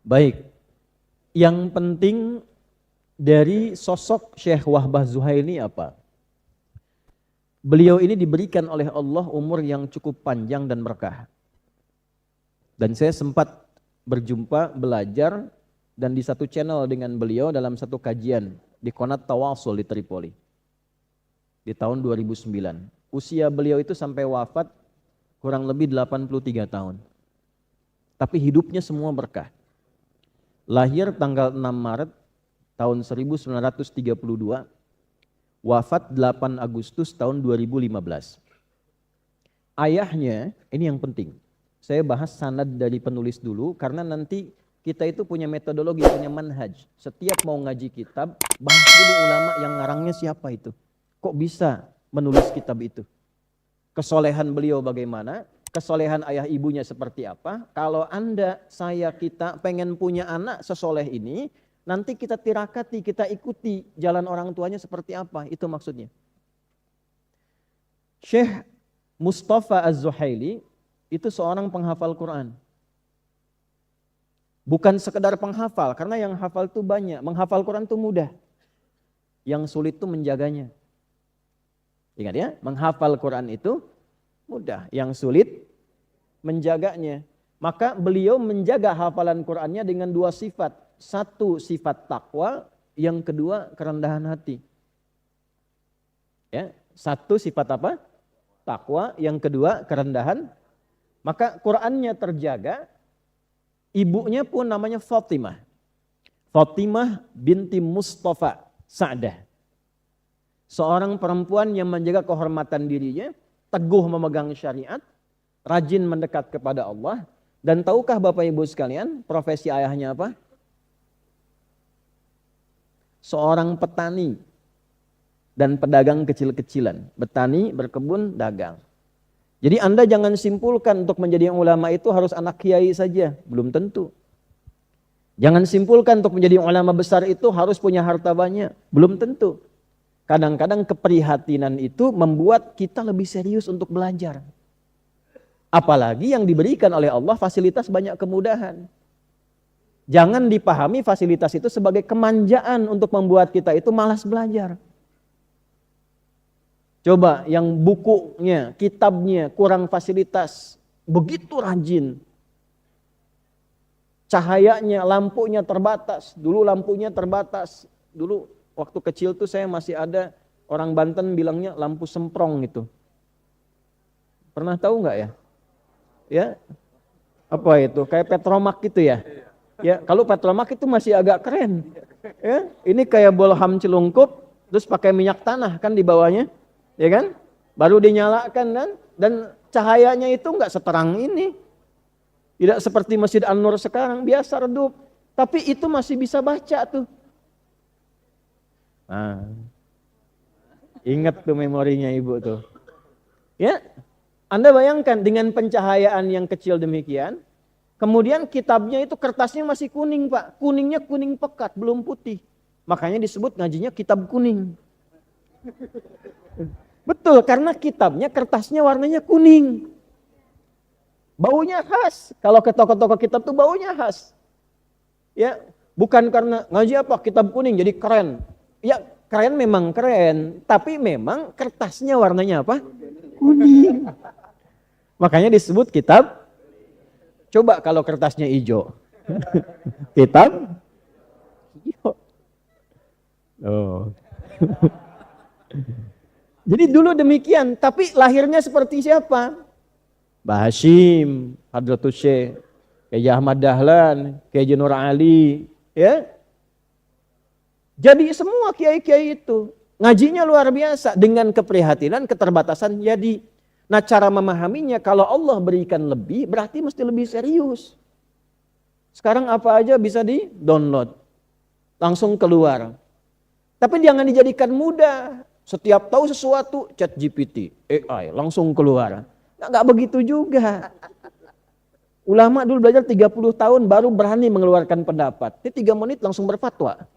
Baik, yang penting dari sosok Syekh Wahbah Zuhaili apa? Beliau ini diberikan oleh Allah umur yang cukup panjang dan berkah. Dan saya sempat berjumpa, belajar, dan di satu channel dengan beliau dalam satu kajian di Qanat Tawasul di Tripoli. Di tahun 2009. Usia beliau itu sampai wafat kurang lebih 83 tahun. Tapi hidupnya semua berkah. Lahir tanggal 6 Maret tahun 1932, wafat 8 Agustus tahun 2015. Ayahnya, ini yang penting. Saya bahas sanad dari penulis dulu karena nanti kita itu punya metodologi, punya manhaj. Setiap mau ngaji kitab, bahas dulu ulama yang ngarangnya siapa itu. Kok bisa menulis kitab itu? Kesolehan beliau bagaimana? Kesolehan ayah ibunya seperti apa? Kalau Anda, saya, kita pengen punya anak sesoleh ini, nanti kita tirakati, kita ikuti jalan orang tuanya seperti apa. Itu maksudnya. Syekh Mustafa Az-Zuhaili itu seorang penghafal Quran. Bukan sekedar penghafal, karena yang hafal itu banyak. Menghafal Quran itu mudah. Yang sulit itu menjaganya. Ingat ya, menghafal Quran itu mudah. Yang sulit menjaganya. Maka beliau menjaga hafalan Qurannya dengan 2 sifat. Satu sifat takwa, yang kedua kerendahan hati. Ya, satu sifat apa? Takwa, yang kedua kerendahan. Maka Qurannya terjaga. Ibunya pun namanya Fatimah. Fatimah binti Mustafa Sa'dah. Seorang perempuan yang menjaga kehormatan dirinya, teguh memegang syariat, rajin mendekat kepada Allah. Dan tahukah Bapak Ibu sekalian, profesi ayahnya apa? Seorang petani dan pedagang kecil-kecilan. Bertani, berkebun, dagang. Jadi Anda jangan simpulkan untuk menjadi ulama itu harus anak kiai saja. Belum tentu. Jangan simpulkan untuk menjadi ulama besar itu harus punya harta banyak. Belum tentu. Kadang-kadang keprihatinan itu membuat kita lebih serius untuk belajar. Apalagi yang diberikan oleh Allah fasilitas banyak kemudahan. Jangan dipahami fasilitas itu sebagai kemanjaan untuk membuat kita itu malas belajar. Coba yang bukunya, kitabnya kurang fasilitas, begitu rajin. Cahayanya, lampunya terbatas. Dulu lampunya terbatas. Dulu waktu kecil tuh saya masih ada orang Banten bilangnya lampu semprong itu. Pernah tahu nggak ya? Ya, apa itu? Kayak petromak gitu ya? Ya, kalau petromak itu masih agak keren. Ya, ini kayak bolham celungkup, terus pakai minyak tanah kan di bawahnya, ya kan? Baru dinyalakan dan cahayanya itu nggak seterang ini. Tidak seperti Masjid An-Nur sekarang, biasa redup. Tapi itu masih bisa baca tuh. Nah, ingat tuh memorinya ibu tuh. Ya, Anda bayangkan dengan pencahayaan yang kecil demikian, kemudian kitabnya itu kertasnya masih kuning Pak. Kuningnya kuning pekat, belum putih. Makanya disebut ngajinya kitab kuning. Betul, karena kitabnya kertasnya warnanya kuning. Baunya khas. Kalau ke toko-toko kitab tuh baunya khas. Ya, bukan karena ngaji apa kitab kuning jadi keren. Ya, keren memang keren, tapi memang kertasnya warnanya apa? Kuning. Makanya disebut kitab. Coba kalau kertasnya hijau. Kitab hijau. Oh. Jadi dulu demikian, tapi lahirnya seperti siapa? Mbah Hashim, Hadratus Syekh, Kiai Ahmad Dahlan, Kiai Nur Ali, ya. Jadi semua kiai-kiai itu ngajinya luar biasa dengan keprihatinan, keterbatasan jadi. Nah, cara memahaminya kalau Allah berikan lebih berarti mesti lebih serius. Sekarang apa aja bisa di-download. Langsung keluar. Tapi jangan dijadikan mudah. Setiap tahu sesuatu, ChatGPT, AI, langsung keluar. Nggak begitu juga. Ulama dulu belajar 30 tahun baru berani mengeluarkan pendapat. Ini 3 menit langsung berfatwa.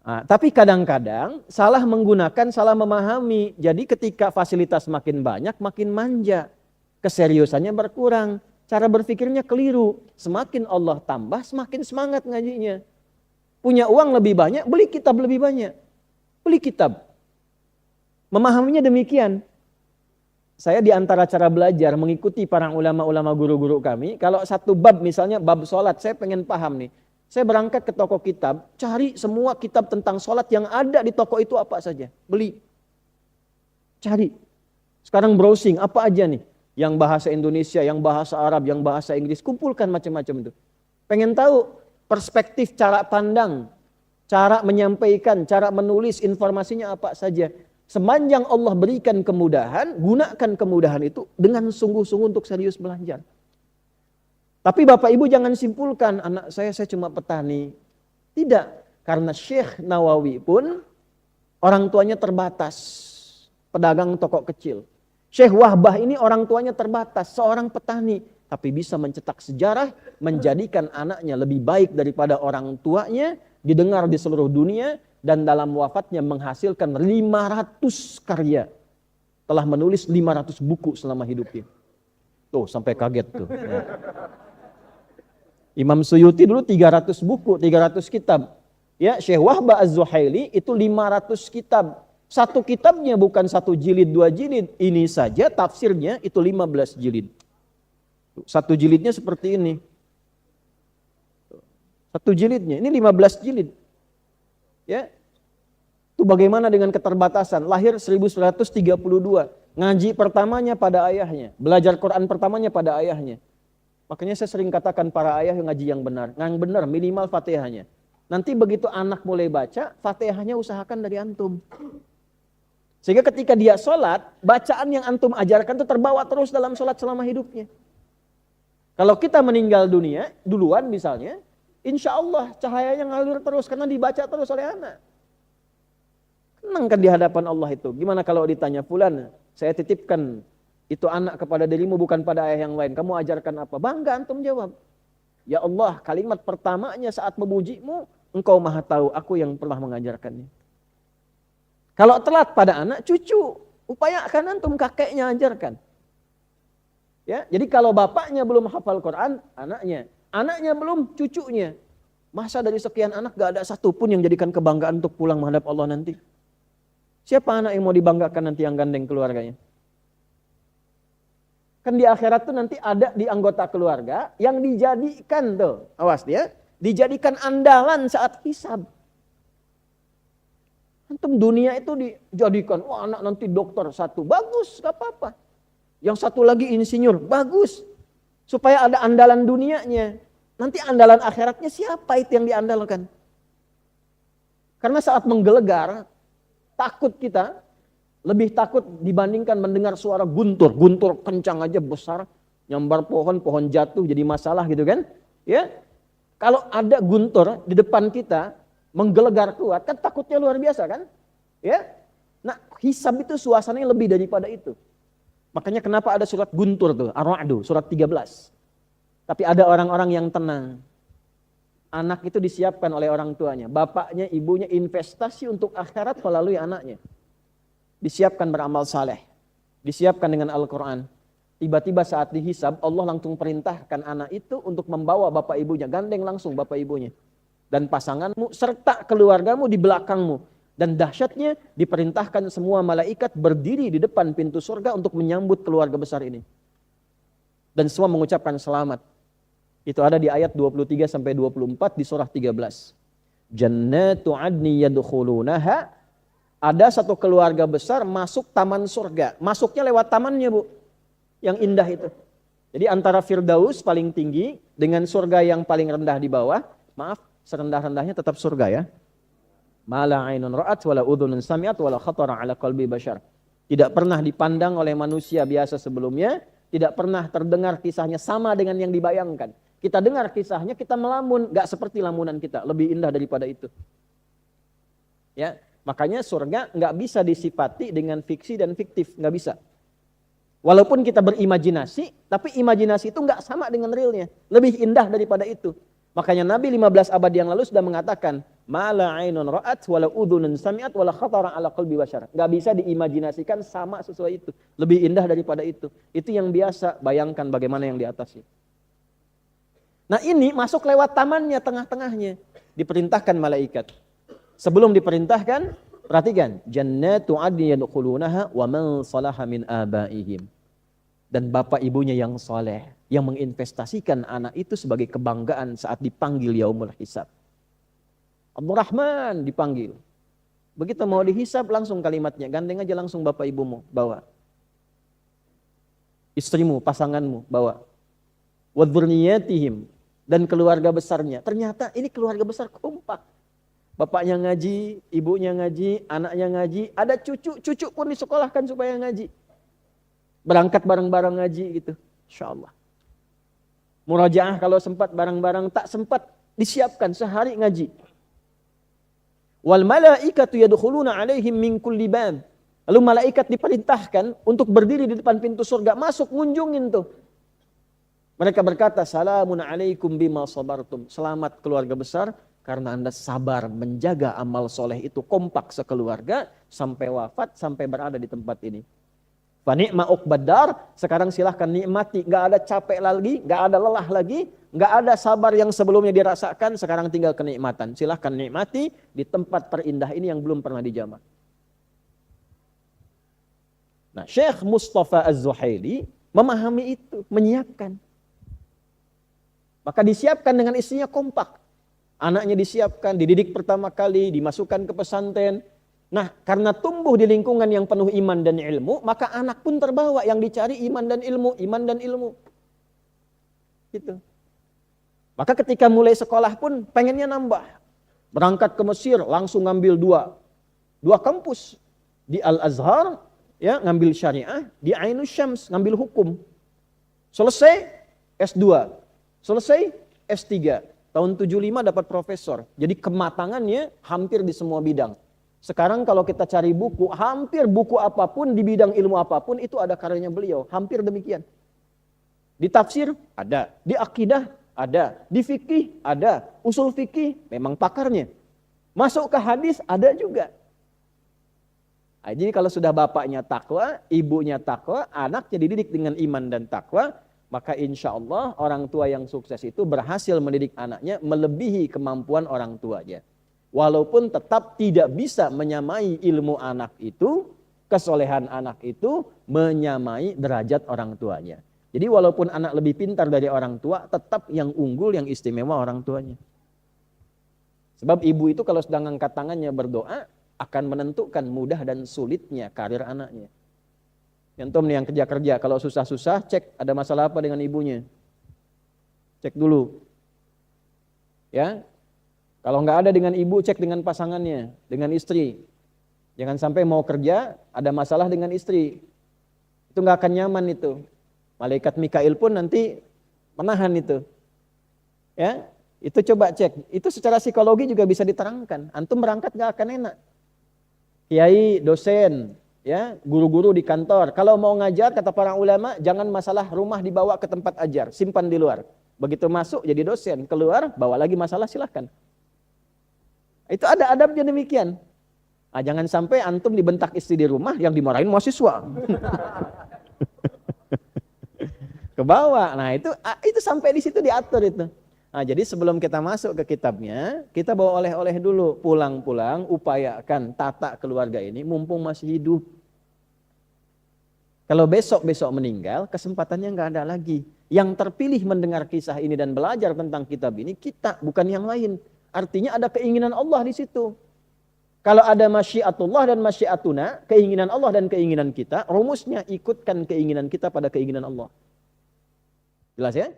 Nah, tapi kadang-kadang salah menggunakan, salah memahami. Jadi ketika fasilitas makin banyak, makin manja. Keseriusannya berkurang. Cara berpikirnya keliru. Semakin Allah tambah, semakin semangat ngajinya. Punya uang lebih banyak, beli kitab lebih banyak. Beli kitab. Memahaminya demikian. Saya di antara cara belajar mengikuti para ulama-ulama guru-guru kami. Kalau satu bab misalnya bab sholat, saya pengen paham nih. Saya berangkat ke toko kitab, cari semua kitab tentang sholat yang ada di toko itu apa saja. Beli. Cari. Sekarang browsing, apa aja nih? Yang bahasa Indonesia, yang bahasa Arab, yang bahasa Inggris. Kumpulkan macam-macam itu. Pengen tahu perspektif cara pandang, cara menyampaikan, cara menulis informasinya apa saja. Sepanjang Allah berikan kemudahan, gunakan kemudahan itu dengan sungguh-sungguh untuk serius belajar. Tapi Bapak Ibu jangan simpulkan, anak saya cuma petani. Tidak, karena Syekh Nawawi pun orang tuanya terbatas, pedagang toko kecil. Syekh Wahbah ini orang tuanya terbatas, seorang petani. Tapi bisa mencetak sejarah, menjadikan anaknya lebih baik daripada orang tuanya, didengar di seluruh dunia, dan dalam wafatnya menghasilkan 500 karya. Telah menulis 500 buku selama hidupnya. Tuh sampai kaget tuh. Ya. Imam Suyuti dulu 300 buku, 300 kitab. Ya, Syekh Wahbah Az-Zuhaili itu 500 kitab. Satu kitabnya bukan 1 jilid, 2 jilid. Ini saja tafsirnya itu 15 jilid. Satu jilidnya seperti ini. Satu jilidnya, ini 15 jilid. Ya, itu bagaimana dengan keterbatasan? Lahir 1932, ngaji pertamanya pada ayahnya, belajar Quran pertamanya pada ayahnya. Makanya saya sering katakan para ayah yang ngaji yang benar minimal Fatihahnya. Nanti begitu anak mulai baca, Fatihahnya usahakan dari antum. Sehingga ketika dia sholat, bacaan yang antum ajarkan itu terbawa terus dalam sholat selama hidupnya. Kalau kita meninggal dunia, duluan misalnya, insya Allah cahayanya ngalir terus karena dibaca terus oleh anak. Tenang kan di hadapan Allah itu. Gimana kalau ditanya, fulan, saya titipkan itu anak kepada dirimu bukan pada ayah yang lain. Kamu ajarkan apa? Bangga antum jawab. Ya Allah, kalimat pertamanya saat memujimu, engkau maha tahu, aku yang pernah mengajarkannya. Kalau telat pada anak, cucu. Upayakan antum kakeknya ajarkan. Ya, jadi kalau bapaknya belum hafal Quran, anaknya. Anaknya belum, cucunya. Masa dari sekian anak gak ada satupun yang jadikan kebanggaan untuk pulang menghadap Allah nanti? Siapa anak yang mau dibanggakan nanti yang gandeng keluarganya? Kan di akhirat tuh nanti ada di anggota keluarga yang dijadikan tuh, awas dia, dijadikan andalan saat hisab. Antum dunia itu dijadikan, wah anak nanti dokter satu, bagus, gak apa-apa. Yang satu lagi insinyur, bagus. Supaya ada andalan dunianya. Nanti andalan akhiratnya siapa itu yang diandalkan? Karena saat menggelegar, takut kita, lebih takut dibandingkan mendengar suara guntur. Guntur kencang aja besar, nyambar pohon jatuh jadi masalah gitu kan. Ya, kalau ada guntur di depan kita, menggelegar kuat, kan takutnya luar biasa kan. Ya, nah hisab itu suasananya lebih daripada itu. Makanya kenapa ada surat guntur tuh, Ar-Ra'd, surat 13. Tapi ada orang-orang yang tenang. Anak itu disiapkan oleh orang tuanya. Bapaknya, ibunya investasi untuk akhirat melalui anaknya. Disiapkan beramal saleh. Disiapkan dengan Al-Quran. Tiba-tiba saat dihisab, Allah langsung perintahkan anak itu untuk membawa bapak ibunya. Gandeng langsung bapak ibunya. Dan pasanganmu serta keluargamu di belakangmu. Dan dahsyatnya diperintahkan semua malaikat berdiri di depan pintu surga untuk menyambut keluarga besar ini. Dan semua mengucapkan selamat. Itu ada di ayat 23 sampai 24 di surah 13. Jannatu adni yadkhulunaha. Ada satu keluarga besar masuk taman surga. Masuknya lewat tamannya, Bu. Yang indah itu. Jadi antara Firdaus paling tinggi dengan surga yang paling rendah di bawah. Maaf, serendah-rendahnya tetap surga ya. Ma la ainun ra'at wala udhunun sami'at wala khatara ala qalbi bashar. Tidak pernah dipandang oleh manusia biasa sebelumnya, tidak pernah terdengar kisahnya sama dengan yang dibayangkan. Kita dengar kisahnya, kita melamun, enggak seperti lamunan kita, lebih indah daripada itu. Ya, makanya surga enggak bisa disifati dengan fiksi dan fiktif, enggak bisa. Walaupun kita berimajinasi, tapi imajinasi itu enggak sama dengan realnya, lebih indah daripada itu. Makanya Nabi 15 abad yang lalu sudah mengatakan, ma la ainun ra'at wala udhunun sami'at wala khatara ala qalbi bashar. Enggak bisa diimajinasikan sama sesuai itu, lebih indah daripada itu. Itu yang biasa, bayangkan bagaimana yang di atasnya. Nah ini masuk lewat tamannya, tengah-tengahnya. Diperintahkan malaikat. Sebelum diperintahkan, perhatikan. Jannatu adnin yadkhulunaha wa man salaha min abaihim. Dan bapak ibunya yang soleh, yang menginvestasikan anak itu sebagai kebanggaan saat dipanggil yaumul hisab. Abdurrahman dipanggil. Begitu mau dihisab langsung kalimatnya, gandeng aja langsung bapak ibumu, bawa. Istrimu, pasanganmu, bawa. Wa dzurriyyatihim, dan keluarga besarnya. Ternyata ini keluarga besar kompak. Bapaknya ngaji, ibunya ngaji, anaknya ngaji, ada cucu pun disekolahkan supaya ngaji. Berangkat bareng-bareng ngaji gitu. Insyaallah. Murajaah kalau sempat bareng-bareng, tak sempat disiapkan sehari ngaji. Wal malaikatu yadkhuluna alaihim min kulli bab. Lalu malaikat diperintahkan untuk berdiri di depan pintu surga, masuk ngunjungin tuh. Mereka berkata, "Salamun alaikum bima sabartum." Selamat keluarga besar karena Anda sabar menjaga amal soleh itu kompak sekeluarga sampai wafat, sampai berada di tempat ini. Fa ni'ma uqbadar, sekarang silahkan nikmati, nggak ada capek lagi, nggak ada lelah lagi, nggak ada sabar yang sebelumnya dirasakan, sekarang tinggal kenikmatan. Silahkan nikmati di tempat terindah ini yang belum pernah dijamah. Nah, Syekh Mustafa Az-Zuhaili memahami itu, menyiapkan. Maka disiapkan dengan istrinya kompak. Anaknya disiapkan, dididik pertama kali, dimasukkan ke pesantren. Nah, karena tumbuh di lingkungan yang penuh iman dan ilmu, maka anak pun terbawa, yang dicari iman dan ilmu, iman dan ilmu. Gitu. Maka ketika mulai sekolah pun pengennya nambah. Berangkat ke Mesir, langsung ngambil dua kampus. Di Al-Azhar, ya, ngambil syariah, di Ainus Syams, ngambil hukum. Selesai, S2. Selesai, S3. Tahun 75 dapat profesor. Jadi kematangannya hampir di semua bidang. Sekarang kalau kita cari buku, hampir buku apapun di bidang ilmu apapun itu ada karyanya beliau. Hampir demikian. Di tafsir ada, di akidah ada, di fikih ada, usul fikih memang pakarnya. Masuk ke hadis ada juga. Nah, jadi kalau sudah bapaknya takwa, ibunya takwa, anaknya dididik dengan iman dan takwa, maka insya Allah orang tua yang sukses itu berhasil mendidik anaknya melebihi kemampuan orang tuanya. Walaupun tetap tidak bisa menyamai ilmu anak itu, kesolehan anak itu menyamai derajat orang tuanya. Jadi walaupun anak lebih pintar dari orang tua, tetap yang unggul, yang istimewa orang tuanya. Sebab ibu itu kalau sedang angkat tangannya berdoa, akan menentukan mudah dan sulitnya karir anaknya. Contoh nih yang kerja-kerja, kalau susah-susah cek ada masalah apa dengan ibunya. Cek dulu. Ya. Kalau nggak ada dengan ibu, cek dengan pasangannya, dengan istri. Jangan sampai mau kerja, ada masalah dengan istri. Itu nggak akan nyaman itu. Malaikat Mikail pun nanti menahan itu. Ya, itu coba cek. Itu secara psikologi juga bisa diterangkan. Antum berangkat nggak akan enak. Kiai, dosen, ya, guru-guru di kantor. Kalau mau ngajar, kata para ulama, jangan masalah rumah dibawa ke tempat ajar, simpan di luar. Begitu masuk jadi dosen, keluar bawa lagi masalah, silahkan. Itu ada adabnya demikian. Nah, jangan sampai antum dibentak istri di rumah yang dimarahin mahasiswa. Ke bawah. Nah, itu sampai di situ diatur itu. Nah, jadi sebelum kita masuk ke kitabnya, kita bawa oleh-oleh dulu. Pulang-pulang upayakan tata keluarga ini mumpung masih hidup. Kalau besok-besok meninggal, kesempatannya nggak ada lagi. Yang terpilih mendengar kisah ini dan belajar tentang kitab ini kita, bukan yang lain. Artinya ada keinginan Allah di situ. Kalau ada masyiatullah dan masyiatuna, keinginan Allah dan keinginan kita, rumusnya ikutkan keinginan kita pada keinginan Allah. Jelas ya?